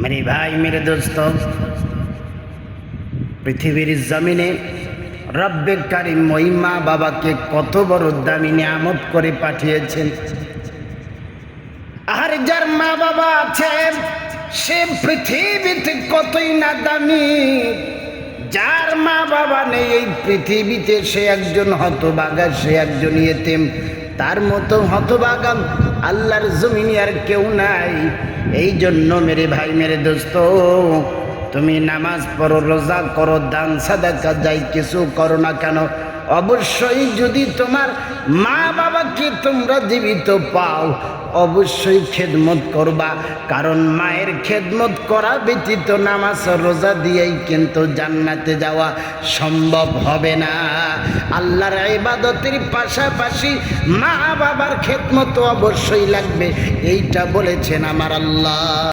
मेरे भाई मेरे दोस्तों, পৃথিবীর জমিনে রব্বে কারিম ওই মা বাবাকে কত বড় দামি নিয়ামত করে পাঠিয়েছেন। আর যার মা বাবা আছে সে পৃথিবীতে কতই না দামি। যার মা বাবা নেই এই পৃথিবীতে সে একজন হতভাগা, সে একজন ইয়েতিম। তার মতো হতভাগা আল্লাহর জমিনে আর কেউ নাই। এই জন্য মেরে ভাই মেরে দোস্ত, তুমি নামাজ পড়ো, রোজা করো, দান সাদাকা যাই কিছু করো না কেন, অবশ্যই যদি তোমার মা বাবাকে তোমরা জীবিত পাও অবশ্যই খেদমত করবা। কারণ মায়ের খেদমত করা ব্যতীত নামাজ রোজা দিয়েই কিন্তু জান্নাতে যাওয়া সম্ভব হবে না। আল্লাহর ইবাদতের পাশাপাশি মা বাবার খেদমত অবশ্যই লাগবে, এইটা বলেছেন আমার আল্লাহ।